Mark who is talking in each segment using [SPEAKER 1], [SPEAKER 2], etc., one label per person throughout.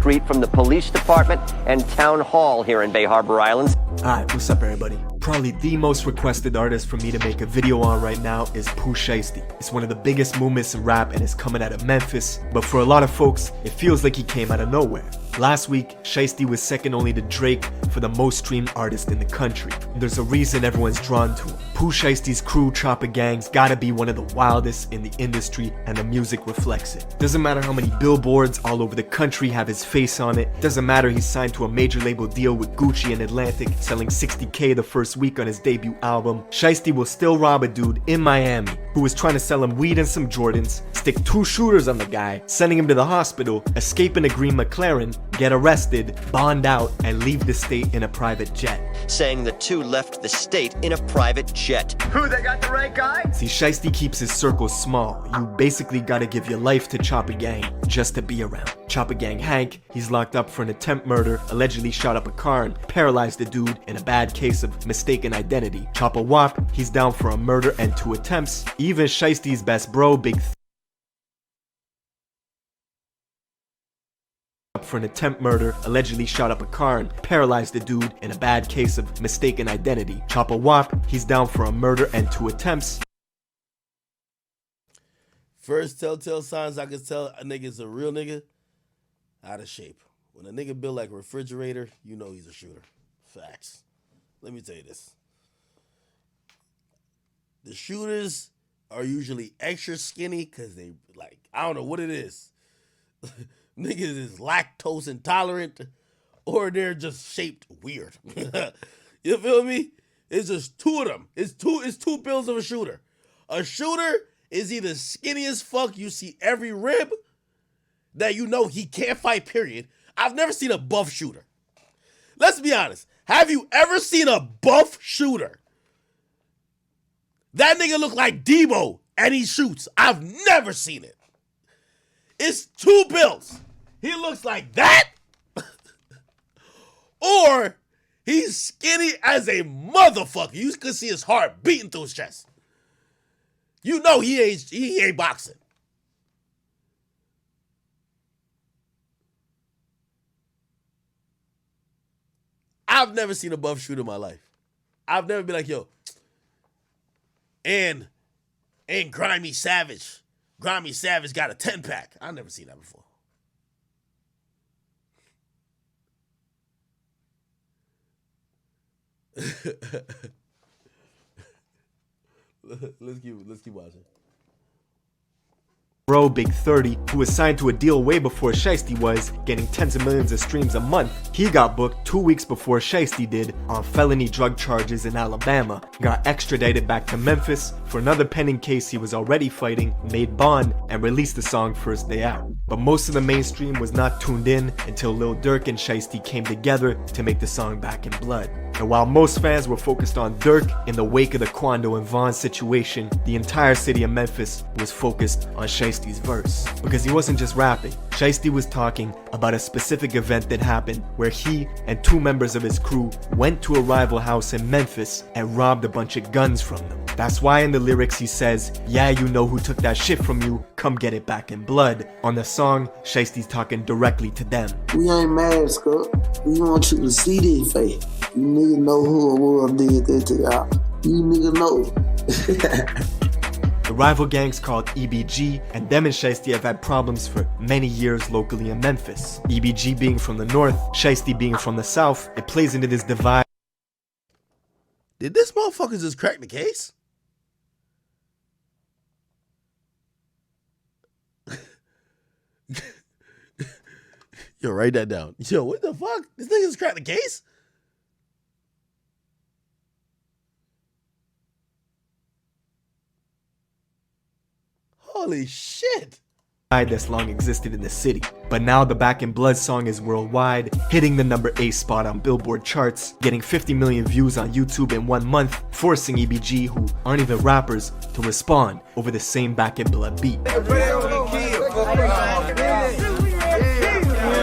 [SPEAKER 1] Street from the police department and town hall here in Bay Harbor Islands.
[SPEAKER 2] Alright, what's up everybody? Probably the most requested artist for me to make a video on right now is Pooh Shiesty. It's one of the biggest movements in rap and it's coming out of Memphis, but for a lot of folks, it feels like he came out of nowhere. Last week, Shiesty was second only to Drake for the most streamed artist in the country. There's a reason everyone's drawn to him. Pooh Shiesty's crew, Chopper Gang's gotta be one of the wildest in the industry, and the music reflects it. Doesn't matter how many billboards all over the country have his face on it. Doesn't matter he's signed to a major label deal with Gucci and Atlantic, selling 60K the first week on his debut album. Shiesty will still rob a dude in Miami who was trying to sell him weed and some Jordans, stick 2 shooters on the guy, sending him to the hospital, escape in a green McLaren, get arrested, bond out, and leave the state in a private jet.
[SPEAKER 1] Saying the two left the state in a private jet. Who, they got the right guy?
[SPEAKER 2] See, Shiesty keeps his circle small. You basically gotta give your life to Chopper Gang just to be around. Chopper Gang Hank, he's locked up for an attempt murder, allegedly shot up a car and paralyzed a dude in a bad case of mistaken identity. Chopper Wop, he's down for a murder and 2 attempts. Even Shiesty's best bro, Big for an attempt murder, allegedly shot up a car and paralyzed a dude in a bad case of mistaken identity. Chopper Wop, he's down for a murder and 2 attempts.
[SPEAKER 3] First telltale signs I can tell a nigga's a real nigga, out of shape. When a nigga built like a refrigerator, you know he's a shooter. Facts. Let me tell you this. The shooters are usually extra skinny because they, like, I don't know what it is. Niggas is lactose intolerant or they're just shaped weird. You feel me? It's just 2 of them. It's two bills of a shooter. A shooter is either skinny as fuck, you see every rib, that you know he can't fight, period. I've never seen a buff shooter. Let's be honest. Have you ever seen a buff shooter? That nigga look like Debo and he shoots. I've never seen it. It's 2 bills. He looks like that, or he's skinny as a motherfucker. You can see his heart beating through his chest. You know he ain't boxing. I've never seen a buff shooter in my life. I've never been like, yo, and Grimy Savage. Grimy Savage got a 10-pack. I've never seen that before. Let's keep watching.
[SPEAKER 2] Bro, Big 30, who was signed to a deal way before Shiesty was, getting tens of millions of streams a month. He got booked 2 weeks before Shiesty did on felony drug charges in Alabama, got extradited back to Memphis for another pending case he was already fighting, made bond, and released the song first day out. But most of the mainstream was not tuned in until Lil Durk and Shiesty came together to make the song Back in Blood. And while most fans were focused on Durk in the wake of the Quando and Vaughn situation, the entire city of Memphis was focused on Shiesty's verse. Because he wasn't just rapping, Shiesty was talking about a specific event that happened where he and 2 members of his crew went to a rival house in Memphis and robbed a bunch of guns from them. That's why in the lyrics he says, "Yeah, you know who took that shit from you, come get it back in blood." On the song, Shiesty's talking directly to them.
[SPEAKER 4] We ain't mad, Scott. We want you to see this face. You niggas know who it was did that to y'all. You niggas know.
[SPEAKER 2] The rival gang's called EBG, and them and Shiesty have had problems for many years locally in Memphis. EBG being from the north, Shiesty being from the south, it plays into this divide.
[SPEAKER 3] Did this motherfucker just crack the case? Yo, write that down. Yo, what the fuck? This nigga just cracked the case? Holy shit.
[SPEAKER 2] That's long existed in the city. But now the Back in Blood song is worldwide, hitting the number 8 spot on Billboard charts, getting 50 million views on YouTube in 1 month, forcing EBG, who aren't even rappers, to respond over the same Back in Blood beat.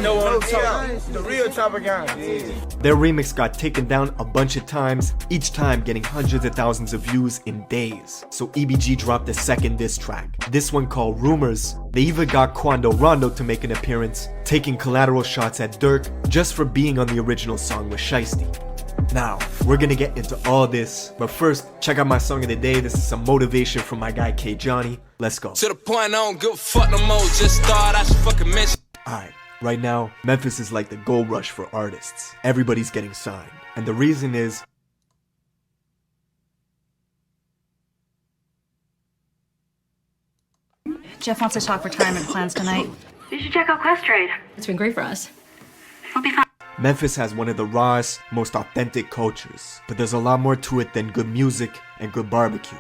[SPEAKER 5] No one The real chopper gang.
[SPEAKER 2] Their remix got taken down a bunch of times, each time getting hundreds of thousands of views in days. So EBG dropped a second diss track, this one called Rumors. They even got Quando Rondo to make an appearance, taking collateral shots at Dirk just for being on the original song with Shiesty. Now, we're gonna get into all this, but first, check out my song of the day. This is some motivation from my guy K Johnny. Let's go.
[SPEAKER 6] To the point I don't give a fuck no more, just thought I should fucking mention.
[SPEAKER 2] Alright, right now, Memphis is like the gold rush for artists. Everybody's getting signed. And the reason is,
[SPEAKER 7] Jeff wants to talk retirement plans tonight.
[SPEAKER 8] You should check out Quest Trade.
[SPEAKER 7] It's been great for us.
[SPEAKER 8] We'll be fine.
[SPEAKER 2] Memphis has one of the rawest, most authentic cultures, but there's a lot more to it than good music and good barbecue.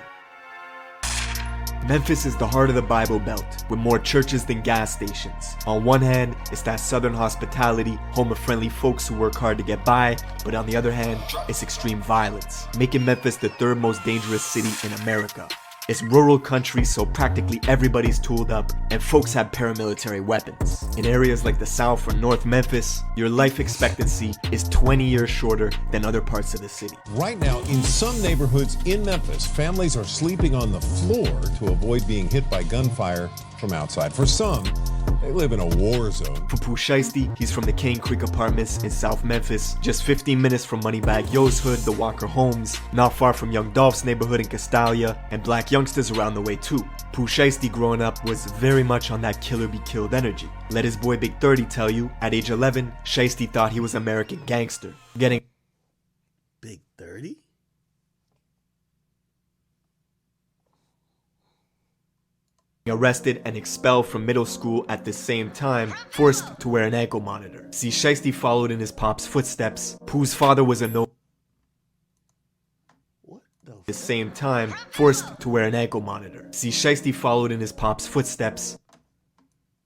[SPEAKER 2] Memphis is the heart of the Bible Belt, with more churches than gas stations. On one hand, it's that southern hospitality, home of friendly folks who work hard to get by, but on the other hand, it's extreme violence, making Memphis the third most dangerous city in America. It's rural country, so practically everybody's tooled up, and folks have paramilitary weapons. In areas like the South or North Memphis, your life expectancy is 20 years shorter than other parts of the city.
[SPEAKER 9] Right now, in some neighborhoods in Memphis, families are sleeping on the floor to avoid being hit by gunfire from outside. For some, they live in a war zone.
[SPEAKER 2] For Pooh Shiesty, he's from the Cane Creek Apartments in South Memphis, just 15 minutes from Moneybag Yo's hood, the Walker Homes, not far from Young Dolph's neighborhood in Castalia, and black youngsters around the way too. Pooh Shiesty growing up was very much on that killer be killed energy. Let his boy Big 30 tell you, at age 11, Shiesty thought he was American gangster, getting
[SPEAKER 3] Big 30?
[SPEAKER 2] arrested and expelled from middle school at the same time, forced to wear an ankle monitor. See, Shiesty followed in his pop's footsteps. Pooh's father was a no.
[SPEAKER 3] What
[SPEAKER 2] the same time, forced to wear an ankle monitor. See, Shiesty followed in his pop's footsteps.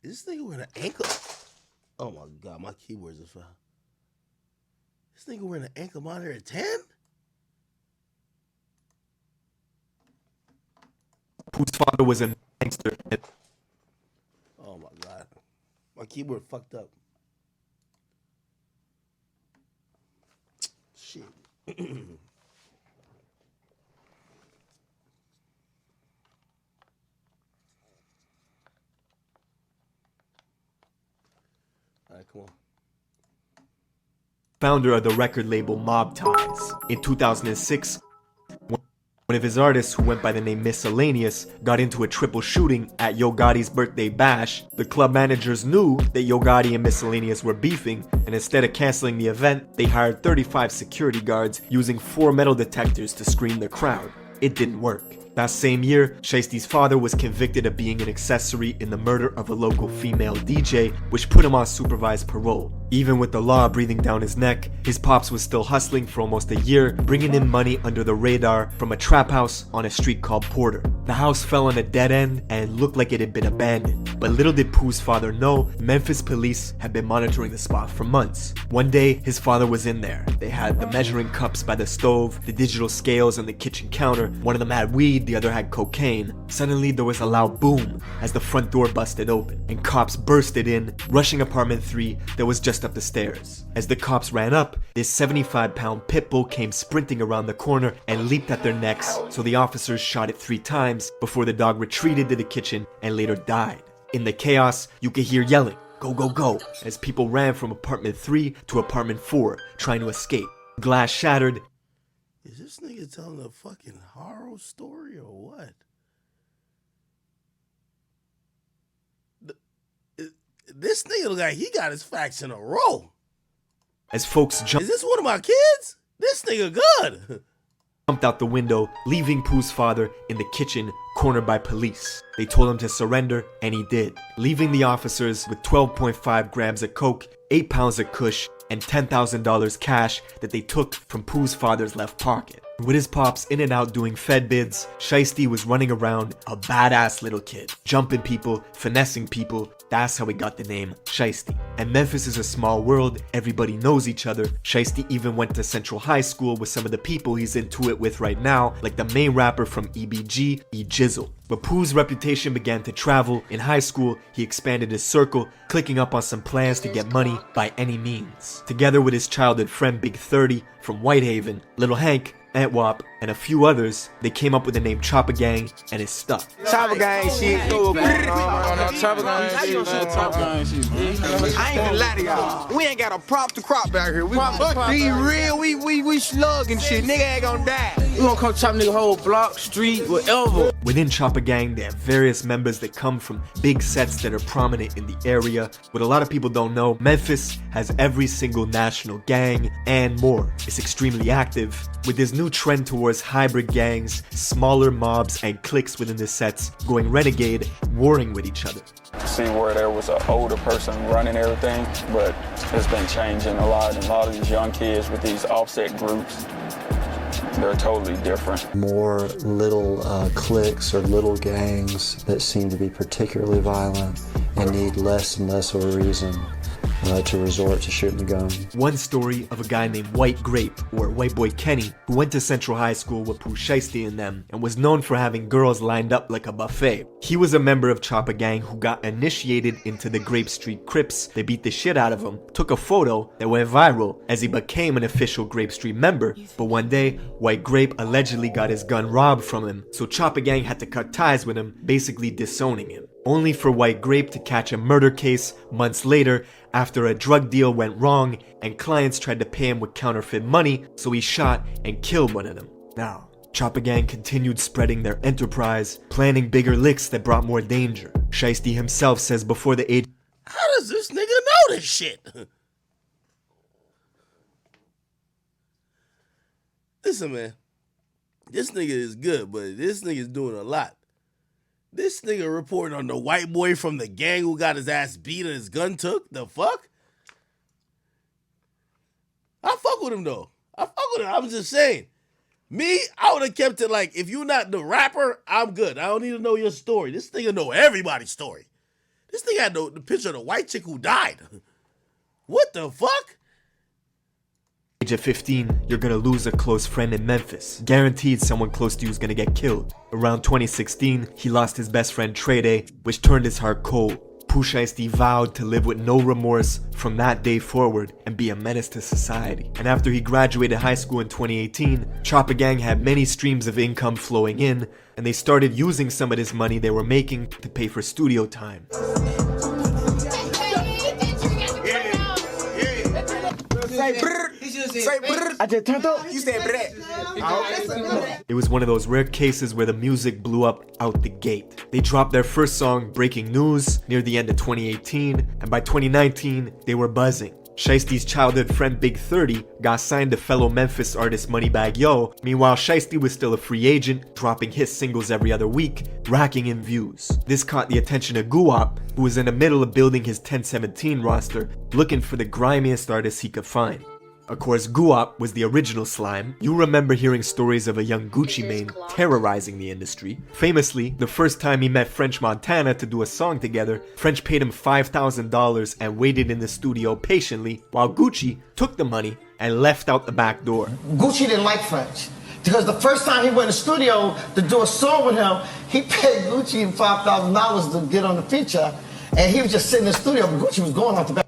[SPEAKER 3] Is this nigga wearing an ankle? Oh my god, my keyboards are foul. This nigga wearing an ankle monitor at 10?
[SPEAKER 2] Pooh's father was a gangster.
[SPEAKER 3] Oh my god. My keyboard fucked up. Shit. Alright, come on.
[SPEAKER 2] Founder of the record label Mob Ties. In 2006, one of his artists, who went by the name Miscellaneous, got into a triple shooting at Yo Gotti's birthday bash. The club managers knew that Yo Gotti and Miscellaneous were beefing, and instead of canceling the event, they hired 35 security guards using 4 metal detectors to screen the crowd. It didn't work. That same year, Shiesty's father was convicted of being an accessory in the murder of a local female DJ, which put him on supervised parole. Even with the law breathing down his neck, his pops was still hustling for almost a year, bringing in money under the radar from a trap house on a street called Porter. The house fell on a dead end and looked like it had been abandoned. But little did Pooh's father know, Memphis police had been monitoring the spot for months. One day, his father was in there. They had the measuring cups by the stove, the digital scales on the kitchen counter. One of them had weed, the other had cocaine. Suddenly, there was a loud boom as the front door busted open, and cops bursted in, rushing apartment 3 that was just up the stairs. As the cops ran up, this 75-pound pit bull came sprinting around the corner and leaped at their necks, so the officers shot it 3 times before the dog retreated to the kitchen and later died. In the chaos, you could hear yelling, "Go, go, go," as people ran from apartment 3 to apartment 4, trying to escape. Glass shattered.
[SPEAKER 3] Is this nigga telling a fucking horror story or what? This nigga look like he got his facts in a row.
[SPEAKER 2] As folks jumped.
[SPEAKER 3] Is this one of my kids? This nigga good.
[SPEAKER 2] Jumped out the window, leaving Pooh's father in the kitchen, cornered by police. They told him to surrender, and he did, leaving the officers with 12.5 grams of coke, 8 pounds of kush, and $10,000 cash that they took from Pooh's father's left pocket. With his pops in and out doing Fed bids, Shiesty was running around a badass little kid, jumping people, finessing people. That's how he got the name Shiesty. And Memphis is a small world, everybody knows each other. Shiesty even went to Central High School with some of the people he's into it with right now, like the main rapper from EBG, E Dizzle. But Pooh's reputation began to travel. In high school, he expanded his circle, clicking up on some plans to get money by any means. Together with his childhood friend Big 30 from Whitehaven, Little Hank, Ant Wop, and a few others, they came up with the name Chopper Gang, and it stuck.
[SPEAKER 5] Chopper Gang shit. Chopper Gang shit. I ain't gonna lie to y'all. We ain't got a prop to crop back here. We real, we slugging shit. Nigga ain't gonna die. We gonna come chop nigga whole block, street, whatever.
[SPEAKER 2] Within Chopper Gang, they have various members that come from big sets that are prominent in the area. What a lot of people don't know, Memphis has every single national gang and more. It's extremely active, with this new trend towards hybrid gangs, smaller mobs and cliques within the sets going renegade, warring with each other.
[SPEAKER 10] See where there was an older person running everything, but it's been changing a lot, and a lot of these young kids with these offset groups, they're totally different.
[SPEAKER 11] More little cliques or little gangs that seem to be particularly violent and need less and less of a reason to resort to shooting the gun.
[SPEAKER 2] One story of a guy named White Grape, or White Boy Kenny, who went to Central High School with Pooh, Shiesty and them, and was known for having girls lined up like a buffet. He was a member of Chopper Gang who got initiated into the Grape Street Crips. They beat the shit out of him, took a photo that went viral as he became an official Grape Street member, but one day, White Grape allegedly got his gun robbed from him, so Chopper Gang had to cut ties with him, basically disowning him. Only for White Grape to catch a murder case months later after a drug deal went wrong and clients tried to pay him with counterfeit money, so he shot and killed one of them. Now, Chopper Gang continued spreading their enterprise, planning bigger licks that brought more danger. Shiesty himself says before the age...
[SPEAKER 3] How does this nigga know this shit? Listen, man. This nigga is good, but this nigga is doing a lot. This nigga reporting on the white boy from the gang who got his ass beat and his gun took? The fuck? I fuck with him, though. I fuck with him. I'm just saying. Me, I would have kept it like, if you're not the rapper, I'm good. I don't need to know your story. This nigga know everybody's story. This nigga had the picture of the white chick who died. What the fuck?
[SPEAKER 2] Age of 15, you're gonna lose a close friend in Memphis. Guaranteed someone close to you is gonna get killed. Around 2016, he lost his best friend Trey Day, which turned his heart cold. Pooh Shiesty vowed to live with no remorse from that day forward and be a menace to society. And after he graduated high school in 2018, Chopper Gang had many streams of income flowing in, and they started using some of this money they were making to pay for studio time.
[SPEAKER 5] I just turned up. You said brrr.
[SPEAKER 2] It was one of those rare cases where the music blew up out the gate. They dropped their first song, Breaking News, near the end of 2018, and by 2019, they were buzzing. Shiesty's childhood friend Big 30 got signed to fellow Memphis artist Moneybagg Yo. Meanwhile, Shiesty was still a free agent, dropping hit singles every other week, racking in views. This caught the attention of Guwop, who was in the middle of building his 1017 roster, looking for the grimiest artists he could find. Of course, Guwop was the original slime. You remember hearing stories of a young Gucci Mane terrorizing the industry. Famously, the first time he met French Montana to do a song together, French paid him $5,000 and waited in the studio patiently while Gucci took the money and left out the back door.
[SPEAKER 12] Gucci didn't like French because the first time he went in the studio to do a song with him, he paid Gucci $5,000 to get on the feature, and he was just sitting in the studio, but Gucci was going off the back.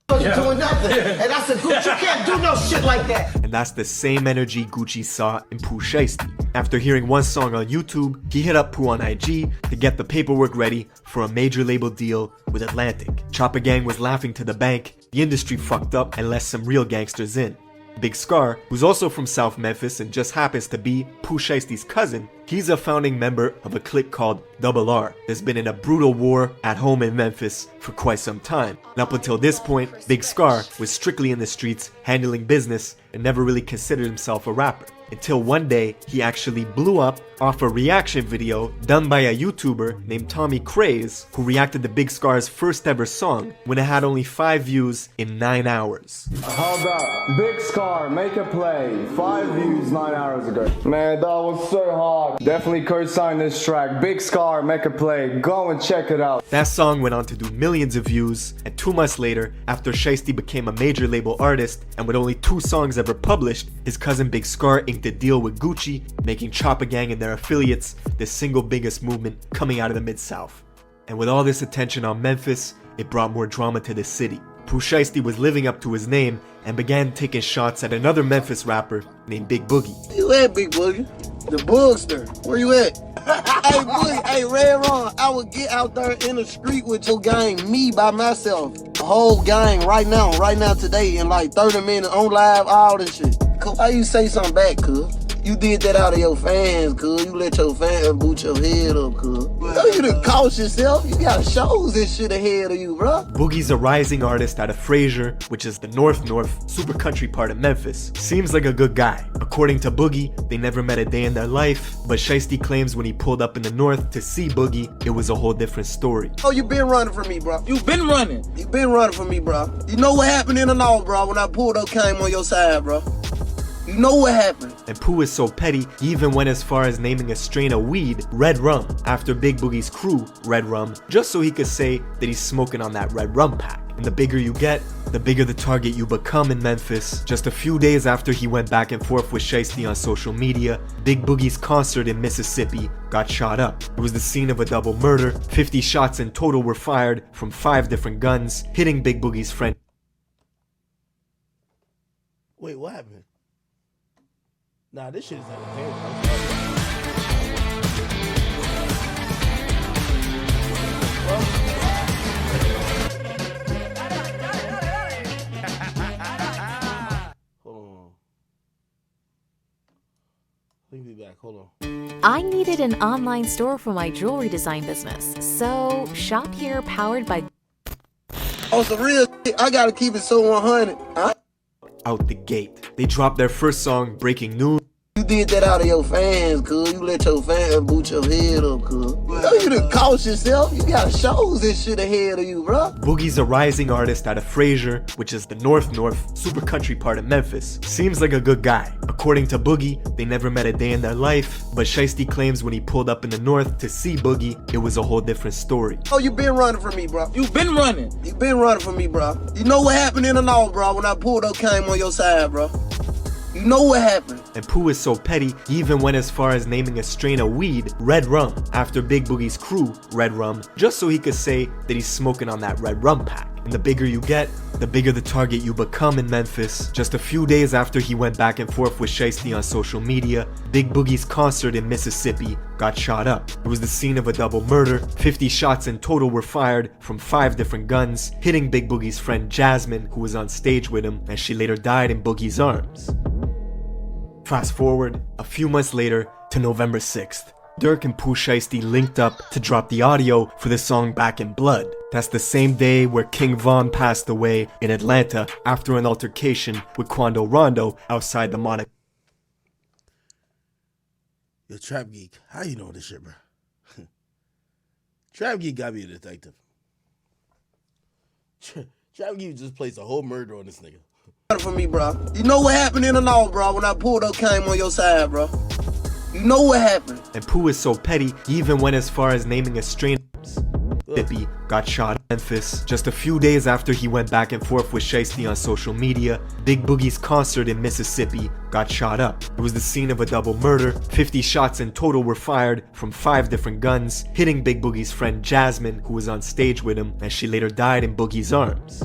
[SPEAKER 12] Doing nothing. And I said, Gucci, you can't do no shit like that.
[SPEAKER 2] And that's the same energy Gucci saw in Pooh Shiesty. After hearing one song on YouTube, he hit up Pooh on IG to get the paperwork ready for a major label deal with Atlantic. Chopper Gang was laughing to the bank. The industry fucked up and let some real gangsters in. Big Scar, who's also from South Memphis and just happens to be Pooh Shiesty's cousin, he's a founding member of a clique called Double R that's been in a brutal war at home in Memphis for quite some time. And up until this point, Big Scar was strictly in the streets, handling business, and never really considered himself a rapper. Until one day, he actually blew up off a reaction video done by a YouTuber named Tommy Craze, who reacted to Big Scar's first ever song when it had only 5 views in 9 hours.
[SPEAKER 13] How about Big Scar, make a play, 5 views 9 hours ago. Man, that was so hard. Definitely co-sign this track. Big Scar, make a play. Go and check it out.
[SPEAKER 2] That song went on to do millions of views, and 2 months later, after Shiesty became a major label artist, and with only 2 songs ever published, his cousin Big Scar inked a deal with Gucci, making Choppa Gang and their affiliates the single biggest movement coming out of the Mid-South. And with all this attention on Memphis, it brought more drama to the city. Pooh Shiesty was living up to his name and began taking shots at another Memphis rapper named Big Boogie.
[SPEAKER 4] Where you at, Big Boogie? The Boogster. Where you at? Hey, Boogie, hey, Red Ron, I would get out there in the street with your gang, me by myself. The whole gang right now, today, in like 30 minutes, on live, all this shit. Why you say something back, cuz? You did that out of your fans, cuz. You let your fans boot your head up, cuz. You done cost yourself. You got shows and shit ahead of you, bro.
[SPEAKER 2] Boogie's a rising artist out of Frazier, which is the north super country part of Memphis. Seems like a good guy. According to Boogie, they never met a day in their life, but Shiesty claims when he pulled up in the north to see Boogie, it was a whole different story.
[SPEAKER 4] Oh, you been running from me, bro. You been running. You been running from me, bro. You know what happened in the north, bro, when I pulled up, came on your side, bro. You know what happened.
[SPEAKER 2] And Pooh is so petty, he even went as far as naming a strain of weed Red Rum, after Big Boogie's crew, Red Rum, just so he could say that he's smoking on that Red Rum pack. And the bigger you get, the bigger the target you become in Memphis. Just a few days after he went back and forth with Shiesty on social media, Big Boogie's concert in Mississippi got shot up. It was the scene of a double murder. 50 shots in total were fired from 5 different guns, hitting Big Boogie's friend.
[SPEAKER 3] Wait, what happened? Nah, this shit is entertaining. Hold on. Let me be back. Hold on.
[SPEAKER 14] I needed an online store for my jewelry design business, so shop here powered by...
[SPEAKER 4] Oh, some real shit. I gotta keep it so 100. Huh?
[SPEAKER 2] Out the gate. They dropped their first song, Breaking News.
[SPEAKER 4] You did that out of your fans, cuz. You let your fans boot your head up, cuz. You done cost yourself. You got shows and shit ahead of you, bro.
[SPEAKER 2] Boogie's a rising artist out of Frazier, which is the north super country part of Memphis. Seems like a good guy. According to Boogie, they never met a day in their life, but Shiesty claims when he pulled up in the north to see Boogie, it was a whole different story.
[SPEAKER 4] Oh, you been running from me, bro. You been running. You been running from me, bro. You know what happened in the north, bro, when I pulled up, came on your side, bro. You know what happened.
[SPEAKER 2] And Pooh is so petty, he even went as far as naming a strain of weed Red Rum, after Big Boogie's crew, Red Rum, just so he could say that he's smoking on that Red Rum pack. And the bigger you get, the bigger the target you become in Memphis. Just a few days after he went back and forth with Shiesty on social media, Big Boogie's concert in Mississippi got shot up. It was the scene of a double murder. 50 shots in total were fired from 5 different guns, hitting Big Boogie's friend Jasmine, who was on stage with him, and she later died in Boogie's arms. Fast forward a few months later to November 6th. Durk and Pooh Shiesty linked up to drop the audio for the song Back in Blood. That's the same day where King Von passed away in Atlanta after an altercation with Quando Rondo outside the Monaco.
[SPEAKER 3] Yo, Trap Geek, how you know this shit, bro? Trap Geek got me a detective. Trap Geek just placed a whole murder on this nigga.
[SPEAKER 4] For me, bro. You know what happened in the north, bro, when I pulled up, came on your side, bro. You know what happened.
[SPEAKER 2] And Pooh is so petty, he even went as far as naming a strain of Mississippi got shot in Memphis. Just a few days after he went back and forth with Shiesty on social media, Big Boogie's concert in Mississippi got shot up. It was the scene of a double murder. 50 shots in total were fired from 5 different guns, hitting Big Boogie's friend Jasmine, who was on stage with him, and she later died in Boogie's arms.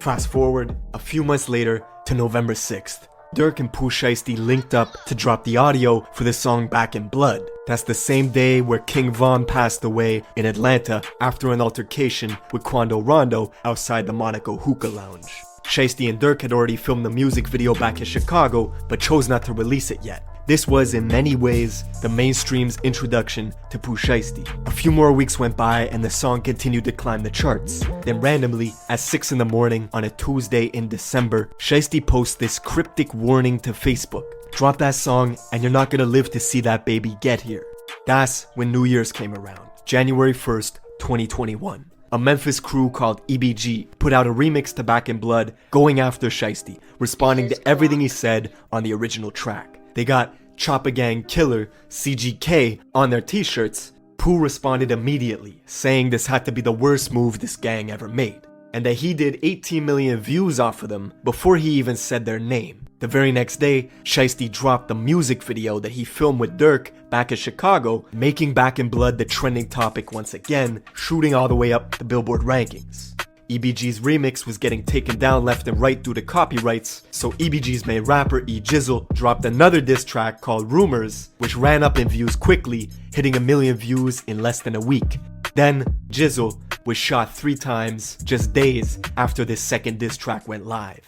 [SPEAKER 2] Fast forward a few months later to November 6th. Durk and Pooh Shiesty linked up to drop the audio for the song Back in Blood. That's the same day where King Von passed away in Atlanta after an altercation with Quando Rondo outside the Monaco hookah lounge. Shiesty and Durk had already filmed the music video back in Chicago, but chose not to release it yet. This was, in many ways, the mainstream's introduction to Pooh Shiesty. A few more weeks went by and the song continued to climb the charts. Then randomly, at 6 in the morning on a Tuesday in December, Shiesty posts this cryptic warning to Facebook. Drop that song and you're not gonna live to see that baby get here. That's when New Year's came around, January 1st, 2021. A Memphis crew called EBG put out a remix to Back in Blood, going after Shiesty, responding to everything he said on the original track. They got Choppa Gang Killer, CGK, on their t-shirts, Pooh responded immediately, saying this had to be the worst move this gang ever made, and that he did 18 million views off of them before he even said their name. The very next day, Shiesty dropped the music video that he filmed with Dirk back in Chicago, making Back in Blood the trending topic once again, shooting all the way up the Billboard rankings. EBG's remix was getting taken down left and right due to copyrights, so EBG's main rapper E Jizzle dropped another diss track called Rumors, which ran up in views quickly, hitting 1 million views in less than a week. Then, Jizzle was shot 3 times just days after this second diss track went live.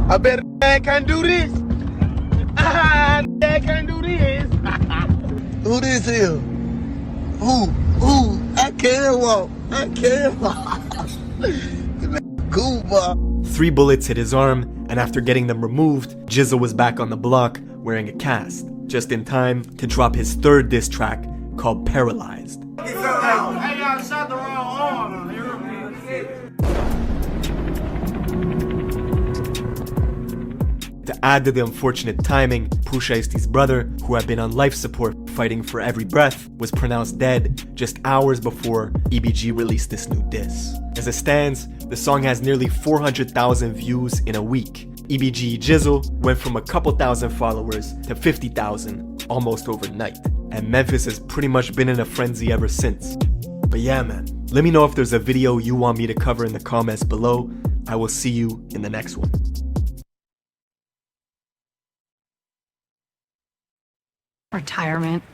[SPEAKER 5] I bet I can do this. I can do this.
[SPEAKER 4] Who this is? Who? I can't walk. I can't walk. Cool, boy.
[SPEAKER 2] 3 bullets hit his arm, and after getting them removed, Jizzle was back on the block wearing a cast, just in time to drop his 3rd diss track called Paralyzed.
[SPEAKER 5] Hey, y'all shot the wrong arm.
[SPEAKER 2] To add to the unfortunate timing, Pooh Shiesty's brother, who had been on life support fighting for every breath, was pronounced dead just hours before EBG released this new diss. As it stands, the song has nearly 400,000 views in a week. EBG Jizzle went from a couple thousand followers to 50,000 almost overnight, and Memphis has pretty much been in a frenzy ever since. But yeah, man, let me know if there's a video you want me to cover in the comments below. I will see you in the next one.
[SPEAKER 7] Retirement.